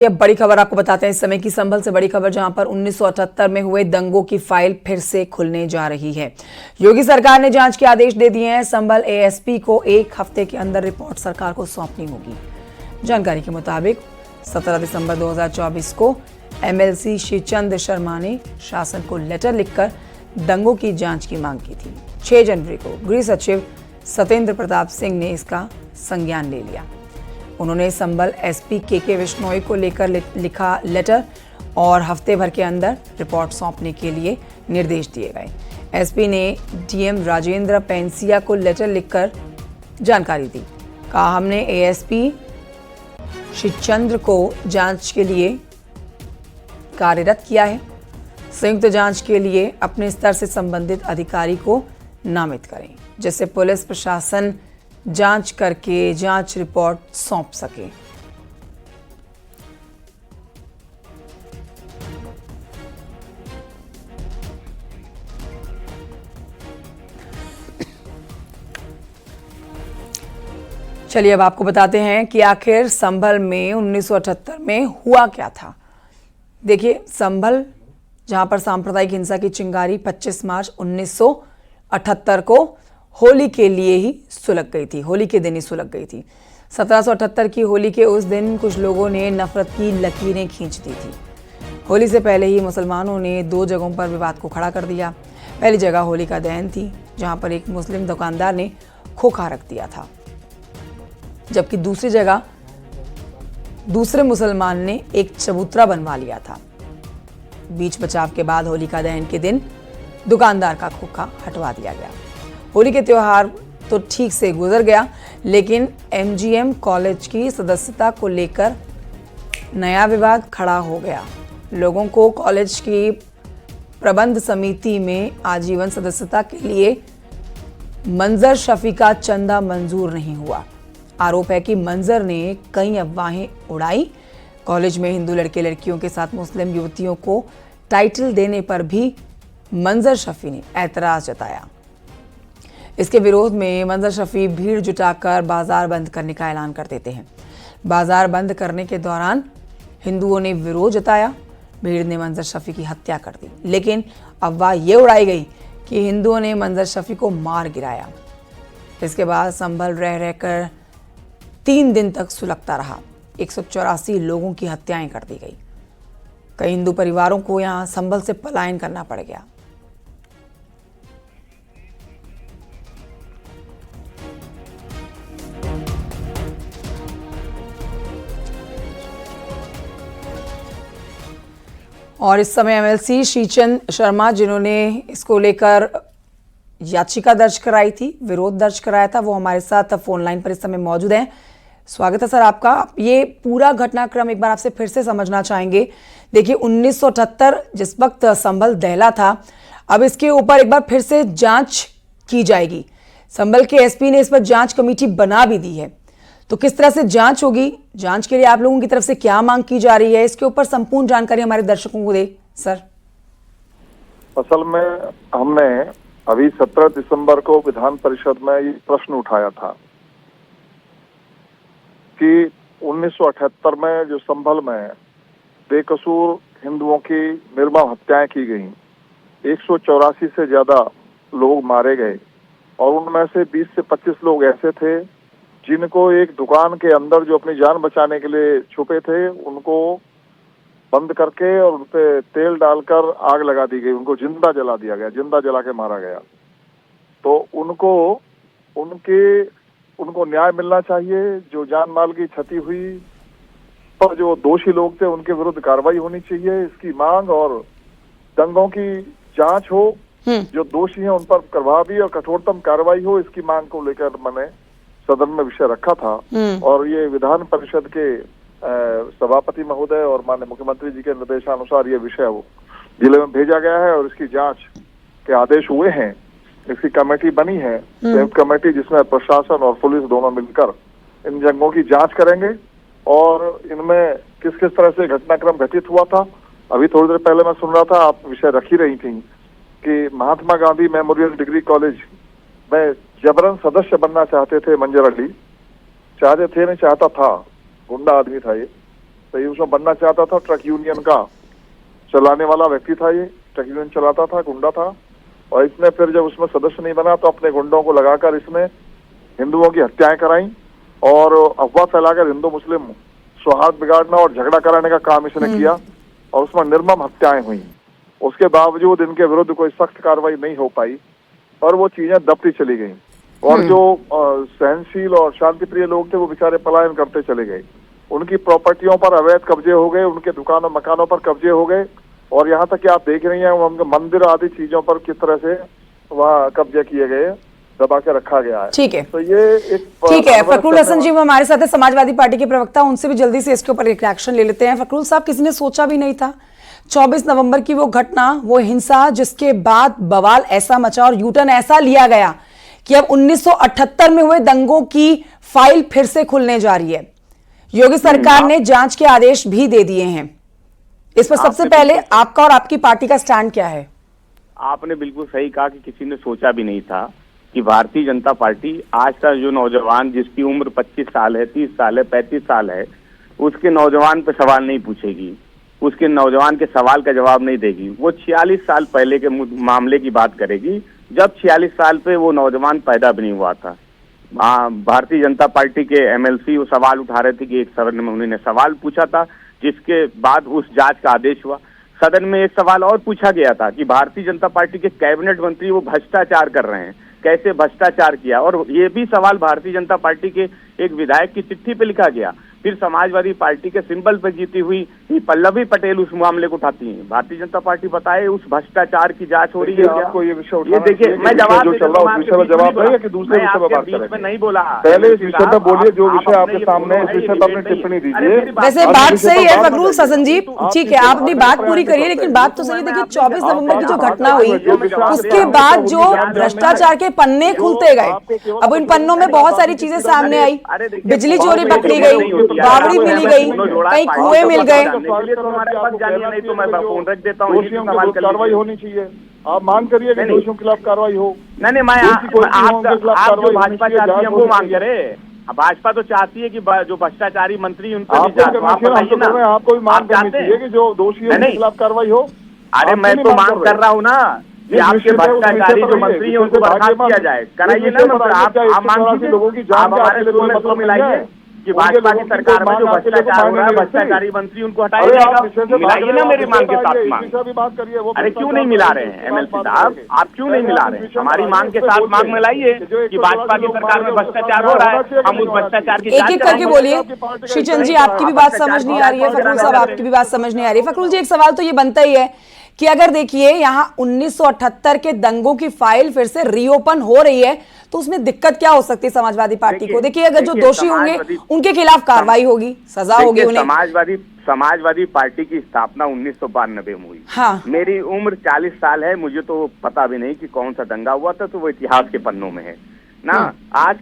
अब बड़ी खबर आपको बताते हैं इस समय की संभल से बड़ी खबर, जहां पर 1978 में हुए दंगों की फाइल फिर से खुलने जा रही है। योगी सरकार ने जांच के आदेश दे दिए हैं। संभल एएसपी को 1 हफ्ते के अंदर रिपोर्ट सरकार को सौंपनी होगी। जानकारी के मुताबिक 17 दिसंबर 2024 को एमएलसी श्रीचंद शर्मा ने शासन को लेटर लिखकर दंगों की जांच की मांग की थी। 6 जनवरी को गृह सचिव सत्येंद्र प्रताप सिंह ने इसका संज्ञान ले लिया। उन्होंने संभल एसपी के विश्नोई को लेकर लिखा लेटर और हफ्ते भर के अंदर रिपोर्ट सौंपने के लिए निर्देश दिए गए। एसपी ने डीएम राजेंद्र पेंसिया को लेटर लिखकर जानकारी दी। कहा, हमने एएसपी श्रीचंद्र को जांच के लिए कार्यरत किया है। संयुक्त जांच के लिए अपने स्तर से संबंधित अधिकारी को नामित करें, जिससे पुलिस प्रशासन जांच करके जांच रिपोर्ट सौंप सके। चलिए अब आपको बताते हैं कि आखिर संभल में 1978 में हुआ क्या था। देखिए, संभल जहां पर सांप्रदायिक हिंसा की चिंगारी 25 मार्च 1978 को होली के लिए ही सुलग गई थी। होली के दिन ही सुलग गई थी। 1778 की होली के उस दिन कुछ लोगों ने नफरत की लकीरें खींच दी थी। होली से पहले ही मुसलमानों ने 2 जगहों पर विवाद को खड़ा कर दिया। पहली जगह होलिका दहन थी, जहां पर एक मुस्लिम दुकानदार ने खोखा रख दिया था, जबकि दूसरी जगह दूसरे मुसलमान ने एक चबूतरा बनवा लिया था। बीच बचाव के बाद होलिका दहन के दिन दुकानदार का खोखा हटवा दिया गया। होली के त्योहार तो ठीक से गुजर गया, लेकिन एमजीएम कॉलेज की सदस्यता को लेकर नया विवाद खड़ा हो गया। लोगों को कॉलेज की प्रबंध समिति में आजीवन सदस्यता के लिए मंजर शफी का चंदा मंजूर नहीं हुआ। आरोप है कि मंजर ने कई अफवाहें उड़ाई। कॉलेज में हिंदू लड़के लड़कियों के साथ मुस्लिम युवतियों को टाइटल देने पर भी मंजर शफी ने ऐतराज जताया। इसके विरोध में मंजर शफी भीड़ जुटाकर बाजार बंद करने का ऐलान कर देते हैं। बाजार बंद करने के दौरान हिंदुओं ने विरोध जताया। भीड़ ने मंजर शफी की हत्या कर दी, लेकिन अफवाह ये उड़ाई गई कि हिंदुओं ने मंजर शफी को मार गिराया। इसके बाद संभल रह रहकर 3 दिन तक सुलगता रहा। 184 लोगों की हत्याएं कर दी गई। कई हिंदू परिवारों को यहां संभल से पलायन करना पड़ गया। और इस समय एमएलसी श्रीचंद शर्मा, जिन्होंने इसको लेकर याचिका दर्ज कराई थी, विरोध दर्ज कराया था, वो हमारे साथ फोन लाइन पर इस समय मौजूद हैं। स्वागत है सर आपका। ये पूरा घटनाक्रम एक बार आपसे फिर से समझना चाहेंगे। देखिए, 1978 जिस वक्त संभल दहला था, अब इसके ऊपर एक बार फिर से जांच की जाएगी। संभल के एसपी ने इस पर जांच कमेटी बना भी दी है, तो किस तरह से जांच होगी? जांच के लिए आप लोगों की तरफ से क्या मांग की जा रही है? इसके ऊपर संपूर्ण जानकारी हमारे दर्शकों को दे सर। असल में हमने अभी 17 दिसंबर को विधान परिषद में ये प्रश्न उठाया था कि 1978 में जो संभल में बेकसूर हिंदुओं की निर्मम हत्याएं की गई, 184 से ज्यादा लोग मारे गए, और उनमें से 20 से 25 लोग ऐसे थे जिनको एक दुकान के अंदर जो अपनी जान बचाने के लिए छुपे थे, उनको बंद करके और उन पे तेल डालकर आग लगा दी गई। उनको जिंदा जला दिया गया, जिंदा जला के मारा गया। तो उनको न्याय मिलना चाहिए। जो जान माल की क्षति हुई पर जो दोषी लोग थे, उनके विरुद्ध कार्रवाई होनी चाहिए, इसकी मांग। और दंगों की जांच हो, जो दोषी हैं उन पर प्रभावी और कठोरतम कार्रवाई हो, इसकी मांग को लेकर मैंने सदन में विषय रखा था। और ये विधान परिषद के सभापति महोदय और माननीय मुख्यमंत्री जी के निर्देशानुसार ये विषय वो जिले में भेजा गया है और इसकी जांच के आदेश हुए हैं। इसकी कमेटी बनी है, संयुक्त कमेटी, जिसमें प्रशासन और पुलिस दोनों मिलकर इन दंगों की जांच करेंगे और इनमें किस किस तरह से घटनाक्रम घटित हुआ था। अभी थोड़ी देर पहले मैं सुन रहा था, आप विषय रख ही रही थी कि Mahatma Gandhi memorial degree college में जबरन सदस्य बनना चाहते थे मंजर अली, चाहते थे नहीं, चाहता था, गुंडा आदमी था ये, तो ये उसमें बनना चाहता था। ट्रक यूनियन का चलाने वाला व्यक्ति था, ये ट्रक यूनियन चलाता था, गुंडा था। और इसने फिर जब उसमें सदस्य नहीं बना तो अपने गुंडों को लगाकर इसने हिंदुओं की हत्याएं कराई और अफवाह फैलाकर हिंदू मुस्लिम सौहार्द बिगाड़ना और झगड़ा कराने का काम इसने किया और उसमें निर्मम हत्याएं हुई। उसके बावजूद इनके विरुद्ध कोई सख्त कार्रवाई नहीं हो पाई और वो चीजें दबती चली गई और जो सहनशील और शांतिप्रिय लोग थे वो बेचारे पलायन करते चले गए। उनकी प्रॉपर्टियों पर अवैध कब्जे हो गए, उनके दुकानों मकानों पर कब्जे हो गए और यहाँ तक कि आप देख रही हैं उनके मंदिर आदि चीजों पर किस तरह से वहाँ कब्जे किए गए, दबा के रखा गया है। ठीक है, तो ये एक ठीक है। फखरुल हसन जी वो हमारे साथ है, समाजवादी पार्टी के प्रवक्ता, उनसे भी जल्दी से इसके ऊपर एक रिएक्शन ले लेते हैं। फखरुल साहब, किसी ने सोचा भी नहीं था 24 नवंबर की वो घटना, वो हिंसा, जिसके बाद बवाल ऐसा मचा और यूटर्न ऐसा लिया गया कि अब 1978 में हुए दंगों की फाइल फिर से खुलने जा रही है। योगी सरकार ने जांच के आदेश भी दे दिए हैं। इस पर सबसे पहले आपका और आपकी पार्टी का स्टैंड क्या है? आपने बिल्कुल सही कहा कि किसी ने सोचा भी नहीं था कि भारतीय जनता पार्टी आज का जो नौजवान जिसकी उम्र 25 साल है, 30 साल है, 35 साल है, उसके नौजवान पे सवाल नहीं पूछेगी, उसके नौजवान के सवाल का जवाब नहीं देगी। वो 46 साल पहले के मामले की बात करेगी जब 46 साल पे वो नौजवान पैदा भी नहीं हुआ था। भारतीय जनता पार्टी के एमएलसी वो सवाल उठा रहे थे कि एक सदन में उन्होंने सवाल पूछा था, जिसके बाद उस जांच का आदेश हुआ। सदन में एक सवाल और पूछा गया था कि भारतीय जनता पार्टी के कैबिनेट मंत्री वो भ्रष्टाचार कर रहे हैं, कैसे भ्रष्टाचार किया, और ये भी सवाल भारतीय जनता पार्टी के एक विधायक की चिट्ठी पे लिखा गया। फिर समाजवादी पार्टी के सिंबल पर जीती हुई पल्लवी पटेल उस मामले को उठाती हैं। भारतीय जनता पार्टी बताए उस भ्रष्टाचार की जांच हो रही है क्या? ये देखिए, मैं जवाब नहीं बोला, पहले इस विषय पर बोलिए, जो विषय आपके सामने इस विषय पर अपनी टिप्पणी दीजिए। वैसे बात सही है फखरुल हसन जी, ठीक है, आप अपनी बात पूरी करिए, लेकिन बात तो सही। देखिए 24 नवंबर की जो घटना हुई उसके बाद जो भ्रष्टाचार के पन्ने खुलते गए, अब इन पन्नों में बहुत सारी चीजें सामने आई। बिजली चोरी पकड़ी गई, बावड़ी मिली गई, कई कुएं मिल गए। कार्रवाई होनी चाहिए। आप मांग करिए कि दोषियों के खिलाफ कार्रवाई हो। नहीं, मैं आप जो भाजपा चाहती है वो मांग करे। भाजपा तो चाहती है कि जो भ्रष्टाचारी मंत्री उन पर आपको भी मांग करनी चाहिए कि जो दोषी है उनके खिलाफ कार्रवाई हो। अरे मैं तो मांग कर रहा हूँ ना कि आपके भ्रष्टाचारी जो मंत्री हैं उनको बर्खास्त किया जाए, कराइए ना। आप मांग लोगों की जान को मिलाइए कि भाजपा की सरकार में जो भ्रष्टाचार हो रहा है, भ्रष्टाचारी मंत्री उनको हटाया जाएगा। मिलाइए ना मेरी मांग के साथ मांग। अरे क्यों नहीं मिला रहे हैं एमएलसी साहब, आप क्यों नहीं मिला रहे हैं? हमारी मांग के साथ मांग मिलाइए कि भाजपा की सरकार में भ्रष्टाचार हो रहा है, हम उस भ्रष्टाचार की एक एक करके बोलिए। श्रीचंद जी, आपकी भी बात समझ नहीं आ रही है, फखरुल साहब आपकी भी बात समझ नहीं आ रही है। फखरुल जी, एक सवाल तो ये बनता ही है कि अगर देखिए यहाँ 1978 के दंगों की फाइल फिर से रीओपन हो रही है तो उसमें दिक्कत क्या हो सकती है समाजवादी पार्टी को? देखिए, अगर जो दोषी होंगे उनके खिलाफ कार्रवाई होगी, सजा होगी उन्हें। समाजवादी पार्टी की स्थापना 1992 में हुई। हाँ। मेरी उम्र 40 साल है, मुझे तो पता भी नहीं कि कौन सा दंगा हुआ था, तो वो इतिहास के पन्नों में है ना। आज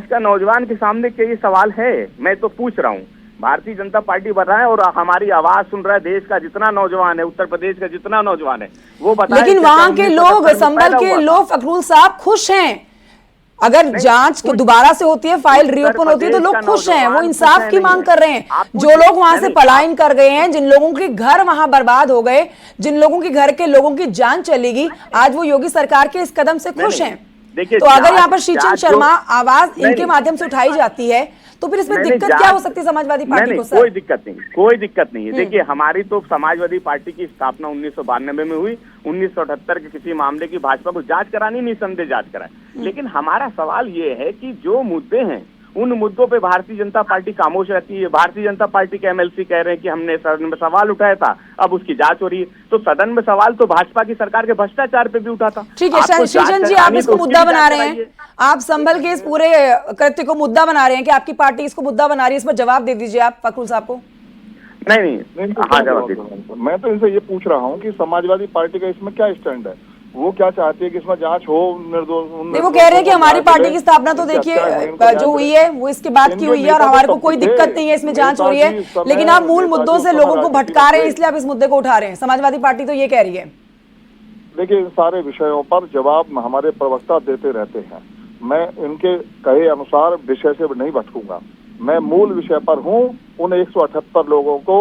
का नौजवान के सामने क्या ये सवाल है? मैं तो पूछ रहा हूँ। भारतीय जनता पार्टी बताए और हमारी आवाज सुन रहा है देश का जितना नौजवान है, उत्तर प्रदेश का जितना नौजवान है, वो बताए। लेकिन वहां के लोग, संभल के लोग फखरुल साहब खुश हैं। अगर जांच दोबारा से होती है, फाइल रीओपन होती है तो लोग खुश हैं, वो इंसाफ की मांग कर रहे हैं। जो लोग वहां से पलायन कर गए हैं, जिन लोगों के घर वहां बर्बाद हो गए, जिन लोगों के घर के लोगों की जान चलेगी, आज वो योगी सरकार के इस कदम से खुश हैं। तो अगर यहाँ पर श्रीचंद शर्मा आवाज इनके माध्यम से उठाई जाती है तो फिर इसमें दिक्कत क्या हो सकती है समाजवादी पार्टी को? कोई दिक्कत नहीं है। देखिए, हमारी तो समाजवादी पार्टी की स्थापना 1992 में हुई। 1978 के किसी मामले की भाजपा को जांच करानी, निसंदेह जांच कराए। लेकिन हमारा सवाल ये है कि जो मुद्दे हैं उन मुद्दों पे भारतीय जनता पार्टी खामोश रहती है। भारतीय जनता पार्टी के एमएलसी कह रहे हैं कि हमने सदन में सवाल उठाया था, अब उसकी जांच हो रही है। तो सदन में सवाल तो भाजपा की सरकार के भ्रष्टाचार पे भी उठा था। ठीक है श्रीचंद जी, आप इसको मुद्दा बना रहे हैं, आप संभल के इस पूरे कृत्य को मुद्दा बना रहे हैं कि आपकी पार्टी इसको मुद्दा बना रही है। इस पर जवाब दे दीजिए आप फखरुल साहब को। नहीं, हाँ जवाब दीजिए। मैं तो इनसे ये पूछ रहा हूँ कि समाजवादी पार्टी का इसमें क्या स्टैंड है? वो क्या चाहती है कि इसमें जांच हो? नहीं, वो कह रहे हैं कि हमारी पार्टी की स्थापना तो देखिए जो हुई है वो इसके बाद की हुई है और हमारे को कोई दिक्कत नहीं है, इसमें जांच हो रही है। लेकिन आप मूल मुद्दों से लोगों को भटका रहे हैं, इसलिए आप इस मुद्दे को उठा रहे हैं। समाजवादी पार्टी तो ये कह रही है। देखिए, इन सारे विषयों पर जवाब हमारे प्रवक्ता देते रहते हैं। मैं इनके कहे अनुसार विषय से नहीं भटकूंगा। मैं मूल विषय पर हूँ। उन 178 लोगों को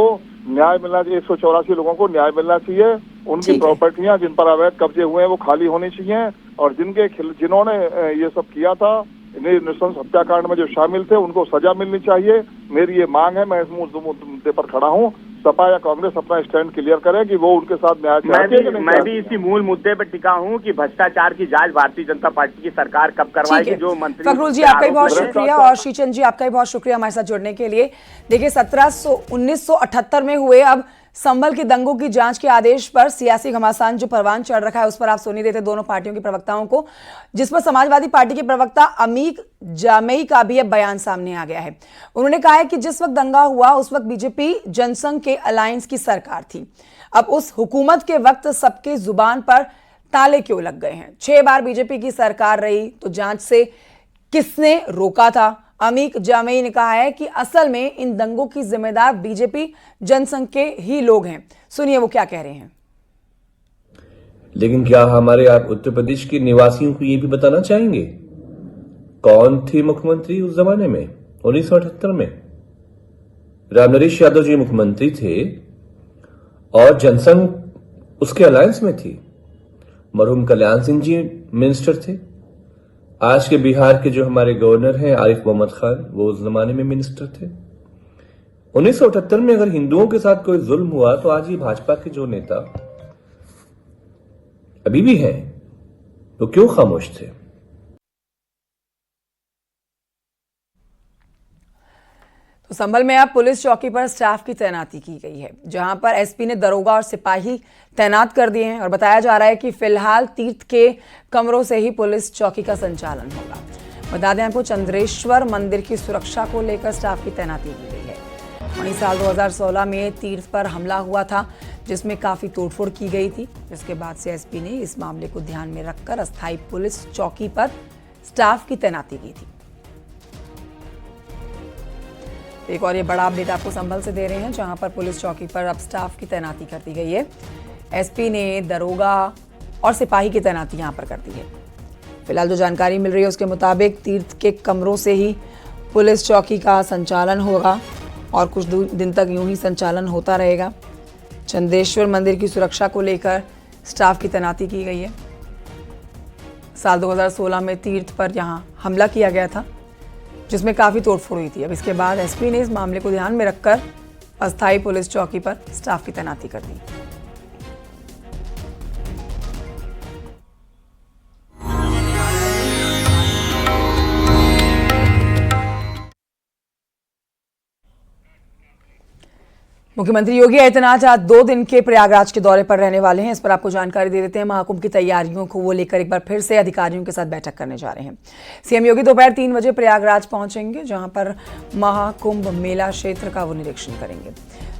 न्याय मिलना, 184 लोगों को न्याय मिलना चाहिए। उनकी प्रॉपर्टियां जिन पर अवैध कब्जे हुए हैं वो खाली होनी चाहिए, और जिन्होंने ये सब किया था, नृशंस हत्याकांड में जो शामिल थे, उनको सजा मिलनी चाहिए। मेरी ये मांग है। मैं इस मुद्दे पर खड़ा हूँ। सपा या कांग्रेस अपना स्टैंड क्लियर करे कि वो उनके साथ न्याय चाहती है कि नहीं। मैं भी इसी मूल मुद्दे पर टिका हूँ कि भ्रष्टाचार की जांच भारतीय जनता पार्टी की सरकार कब करवाएगी। जो मंत्री फखरुल जी आपका भी बहुत शुक्रिया, और शीचन जी आपका भी बहुत शुक्रिया हमारे साथ जुड़ने के लिए। देखिए 1978 में हुए अब संभल की दंगों की जांच के आदेश पर सियासी घमासान जो परवान चढ़ रखा है, उस पर आप सुन ही रहे थे दोनों पार्टियों के प्रवक्ताओं को, जिस पर समाजवादी पार्टी के प्रवक्ता अमीक जामेई का भी अब बयान सामने आ गया है। उन्होंने कहा है कि जिस वक्त दंगा हुआ उस वक्त बीजेपी जनसंघ के अलायंस की सरकार थी। अब उस हुकूमत के वक्त सबके जुबान पर ताले क्यों लग गए हैं? 6 बार बीजेपी की सरकार रही तो जांच से किसने रोका था? अमीक जामेई ने कहा है कि असल में इन दंगों की जिम्मेदार बीजेपी जनसंघ के ही लोग हैं। सुनिए वो क्या कह रहे हैं। लेकिन क्या हमारे आप उत्तर प्रदेश के निवासियों को ये भी बताना चाहेंगे कौन थे मुख्यमंत्री उस जमाने में 1978 में? रामनरेश यादव जी मुख्यमंत्री थे और जनसंघ उसके अलायंस में थी। मरहूम कल्याण सिंह जी मिनिस्टर थे। आज के बिहार के जो हमारे गवर्नर हैं आरिफ मोहम्मद खान, वो उस जमाने में मिनिस्टर थे। 1978 में अगर हिंदुओं के साथ कोई जुल्म हुआ तो आज ये भाजपा के जो नेता अभी भी हैं तो क्यों खामोश थे? तो संभल में अब पुलिस चौकी पर स्टाफ की तैनाती की गई है, जहां पर एसपी ने दरोगा और सिपाही तैनात कर दिए हैं और बताया जा रहा है कि फिलहाल तीर्थ के कमरों से ही पुलिस चौकी का संचालन होगा। बता दें आपको, चंद्रेश्वर मंदिर की सुरक्षा को लेकर स्टाफ की तैनाती की गई है। वहीं साल 2016 में तीर्थ पर हमला हुआ था, जिसमें काफी तोड़फोड़ की गई थी, जिसके बाद से एसपी ने इस मामले को ध्यान में रखकर अस्थायी पुलिस चौकी पर स्टाफ की तैनाती की थी। एक और ये बड़ा अपडेट आपको संभल से दे रहे हैं, जहां पर पुलिस चौकी पर अब स्टाफ की तैनाती कर दी गई है। एसपी ने दरोगा और सिपाही की तैनाती यहां पर कर दी है। फिलहाल जो जानकारी मिल रही है उसके मुताबिक तीर्थ के कमरों से ही पुलिस चौकी का संचालन होगा और कुछ दिन तक यूं ही संचालन होता रहेगा। चंदेश्वर मंदिर की सुरक्षा को लेकर स्टाफ की तैनाती की गई है। साल 2016 में तीर्थ पर यहां हमला किया गया था, जिसमें काफ़ी तोड़फोड़ हुई थी। अब इसके बाद एसपी ने इस मामले को ध्यान में रखकर अस्थायी पुलिस चौकी पर स्टाफ की तैनाती कर दी। मुख्यमंत्री योगी आदित्यनाथ आज 2 दिन के प्रयागराज के दौरे पर रहने वाले हैं। इस पर आपको जानकारी दे देते हैं। महाकुंभ की तैयारियों को वो लेकर एक बार फिर से अधिकारियों के साथ बैठक करने जा रहे हैं। सीएम योगी दोपहर 3 बजे प्रयागराज पहुंचेंगे, जहां पर महाकुंभ मेला क्षेत्र का वो निरीक्षण करेंगे।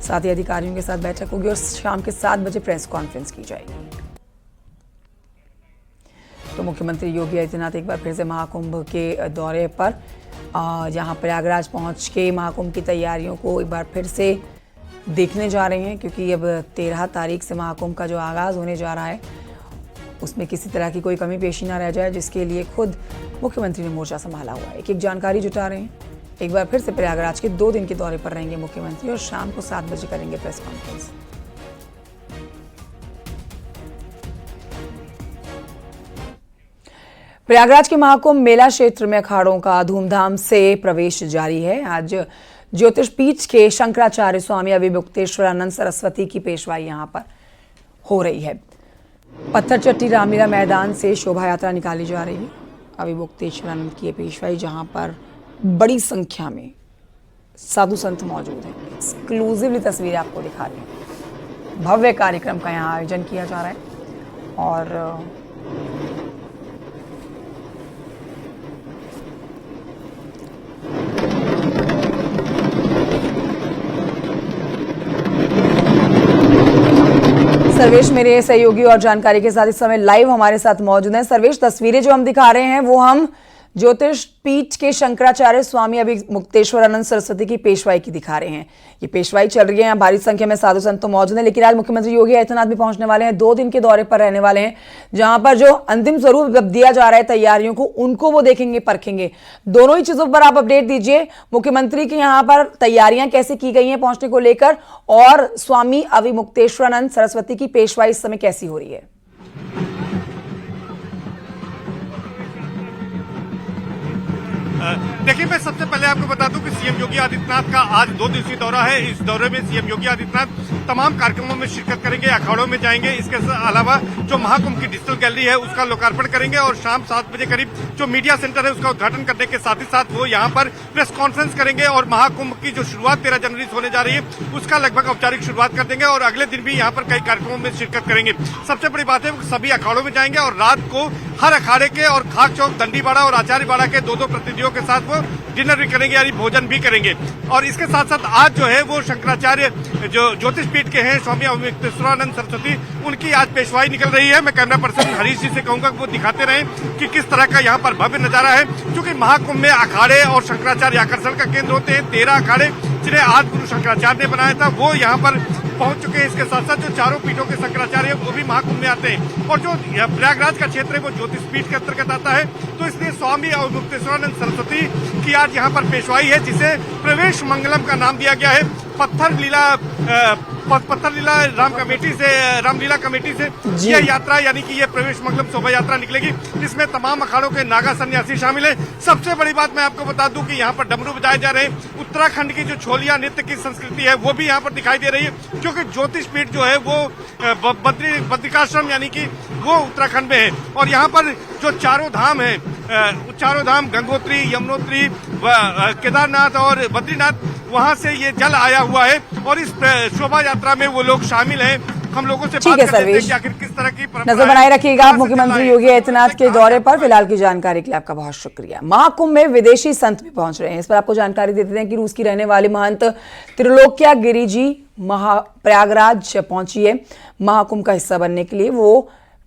साथ ही अधिकारियों के साथ बैठक होगी और शाम के 7 बजे प्रेस कॉन्फ्रेंस की जाएगी। तो मुख्यमंत्री योगी आदित्यनाथ एक बार फिर से महाकुंभ के दौरे पर यहाँ प्रयागराज पहुँच के महाकुंभ की तैयारियों को एक बार फिर से देखने जा रहे हैं, क्योंकि अब 13 तारीख से महाकुंभ का जो आगाज़ होने जा रहा है उसमें किसी तरह की कोई कमी पेशी ना रह जाए, जिसके लिए खुद मुख्यमंत्री ने मोर्चा संभाला हुआ है। एक जानकारी जुटा रहे हैं। एक बार फिर से प्रयागराज के 2 दिन के दौरे पर रहेंगे मुख्यमंत्री और शाम को 7 बजे करेंगे प्रेस कॉन्फ्रेंस। प्रयागराज के महाकुंभ मेला क्षेत्र में अखाड़ों का धूमधाम से प्रवेश जारी है। आज ज्योतिष पीठ के शंकराचार्य स्वामी अविमुक्तेश्वरानंद सरस्वती की पेशवाई यहां पर हो रही है। पत्थरचट्टी रामलीला मैदान से शोभा यात्रा निकाली जा रही है। अविमुक्तेश्वरानंद की पेशवाई, जहां पर बड़ी संख्या में साधु संत मौजूद हैं। एक्सक्लूसिवली तस्वीरें आपको दिखा रही हैं। भव्य कार्यक्रम का यहाँ आयोजन किया जा रहा है और सर्वेश मेरे सहयोगी और जानकारी के साथ इस समय लाइव हमारे साथ मौजूद हैं। सर्वेश, तस्वीरें जो हम दिखा रहे हैं वो हम ज्योतिष पीठ के शंकराचार्य स्वामी अभी मुक्तेश्वरानंद सरस्वती की पेशवाई की दिखा रहे हैं। ये पेशवाई चल रही है, यहाँ भारी संख्या में साधु संत तो मौजूद हैं, लेकिन आज मुख्यमंत्री योगी आदित्यनाथ भी पहुंचने वाले हैं। 2 दिन के दौरे पर रहने वाले हैं, जहां पर जो अंतिम स्वरूप दिया जा रहा है तैयारियों को, उनको वो देखेंगे, परखेंगे। दोनों ही चीजों पर आप अपडेट दीजिए। मुख्यमंत्री की यहाँ पर तैयारियां कैसे की गई हैं पहुंचने को लेकर, और स्वामी अविमुक्तेश्वरानंद सरस्वती की पेशवाई इस समय कैसी हो रही है। देखिए, मैं सबसे पहले आपको बता दूं कि सीएम योगी आदित्यनाथ का आज 2 दिवसीय दौरा है। इस दौरे में सीएम योगी आदित्यनाथ तमाम कार्यक्रमों में शिरकत करेंगे, अखाड़ों में जाएंगे। इसके अलावा जो महाकुंभ की डिजिटल गैलरी है उसका लोकार्पण करेंगे, और शाम 7 बजे करीब जो मीडिया सेंटर है उसका उद्घाटन करने के साथ ही साथ वो यहाँ पर प्रेस कॉन्फ्रेंस करेंगे, और महाकुंभ की जो शुरुआत 13 जनवरी से होने जा रही है उसका लगभग औपचारिक शुरुआत कर देंगे, और अगले दिन भी यहाँ पर कई कार्यक्रमों में शिरकत करेंगे। सबसे बड़ी बात है सभी अखाड़ों में जाएंगे, और रात को हर अखाड़े के और खाक चौक, दंडीबाड़ा और आचार्यबाड़ा के 2-2 प्रतिनिधियों के साथ वो डिनर भी करेंगे, यानी भोजन भी करेंगे। और इसके साथ साथ आज जो है वो शंकराचार्य जो ज्योतिष पीठ के हैं स्वामी अविमुक्तेश्वरानंद सरस्वती, उनकी आज पेशवाई निकल रही है। मैं कैमरा पर्सन हरीश जी से कहूंगा कि वो दिखाते रहे कि किस तरह का यहाँ पर भव्य नजारा है, क्योंकि महाकुंभ में अखाड़े और शंकराचार्य आकर्षण का केंद्र होते हैं। 13 अखाड़े जिन्हें आज गुरु शंकराचार्य ने बनाया था वो यहाँ पर पहुंच चुके हैं। इसके साथ साथ जो चारों पीठों के शंकराचार्य वो भी महाकुंभ में आते हैं, और जो प्रयागराज का क्षेत्र है वो ज्योतिष पीठ के अंतर्गत आता है। तो इसलिए स्वामी अविमुक्तेश्वरानंद सरस्वती की आज यहाँ पर पेशवाई है, जिसे प्रवेश मंगलम का नाम दिया गया है। पत्थर लीला रामलीला कमेटी से यह यात्रा, यानी कि यह प्रवेश मंगलम शोभा यात्रा निकलेगी, जिसमें तमाम अखाड़ों के नागा सन्यासी शामिल हैं। सबसे बड़ी बात मैं आपको बता दूं कि यहाँ पर डमरू बजाए जा रहे हैं। उत्तराखंड की जो छोलिया नृत्य की संस्कृति है वो भी यहाँ पर दिखाई दे रही है, क्योंकि ज्योतिष पीठ जो है वो बद्रिकाश्रम यानी कि वो उत्तराखंड में है। और यहाँ पर जो चारों धाम है, चारों धाम गंगोत्री, यमुनोत्री, केदारनाथ और बद्रीनाथ, वहां से ये जल आया हुआ है, और इस शोभा यात्रा में वो लोग शामिल हैं। हम लोगों से बात करते हैं कि आखिर किस तरह की नजर बनाए रखिएगा आप मुख्यमंत्री योगी आदित्यनाथ के दौरे पर। फिलहाल की जानकारी के लिए आपका बहुत शुक्रिया। महाकुंभ में विदेशी संत भी पहुंच रहे हैं, इस पर आपको जानकारी देते हैं कि रूस की रहने वाली महंत त्रिलोक्या गिरी जी प्रयागराज पहुंची है महाकुंभ का हिस्सा बनने के लिए। वो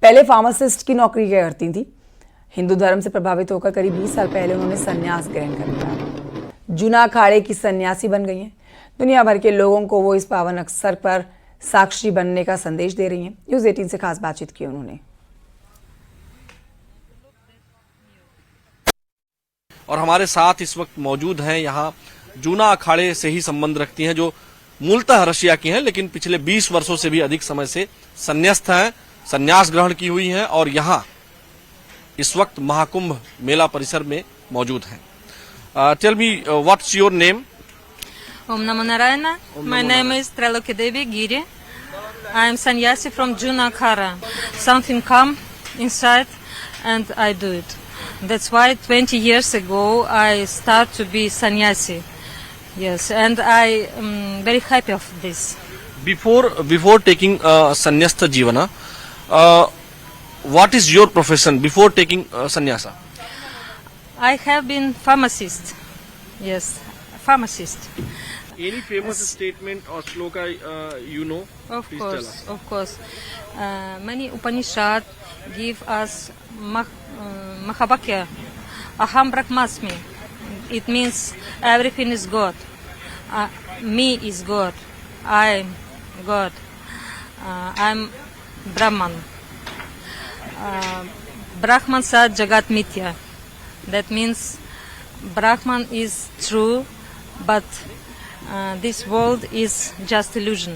पहले फार्मासिस्ट की नौकरी करती थी। हिंदू धर्म से प्रभावित होकर करीब 20 साल पहले उन्होंने संन्यास ग्रहण कर लिया। जूना अखाड़े की सन्यासी बन गई हैं। दुनिया भर के लोगों को वो इस पावन अवसर पर साक्षी बनने का संदेश दे रही हैं। न्यूज़ 18 से खास बातचीत की उन्होंने। और हमारे साथ इस वक्त मौजूद हैं यहाँ जूना अखाड़े से ही संबंध रखती हैं, जो मूलतः रशिया की हैं, लेकिन पिछले 20 वर्षों से भी अधिक समय से संन्यास्त हैं, संन्यास ग्रहण की हुई हैं, और यहाँ इस वक्त महाकुंभ मेला परिसर में मौजूद हैं। Tell me what's your name? Om Namo Narayana. My name is Triloki Devi Giri. I am sannyasi from Juna Akhara. Something come inside and I do it. That's why 20 years ago I start to be sannyasi. Yes, and I am very happy of this. Before taking sannyasta jivana, what is your profession before taking sannyasa? I have been pharmacist. Yes, pharmacist. Any famous statement or sloka you know? Of course. Many Upanishad give us Mahavakya, Aham Brahmasmi. It means everything is God. Me is God. I am God. I'm Brahman. Brahman said Jagat Mithya. That means Brahman is true, but this world is just illusion.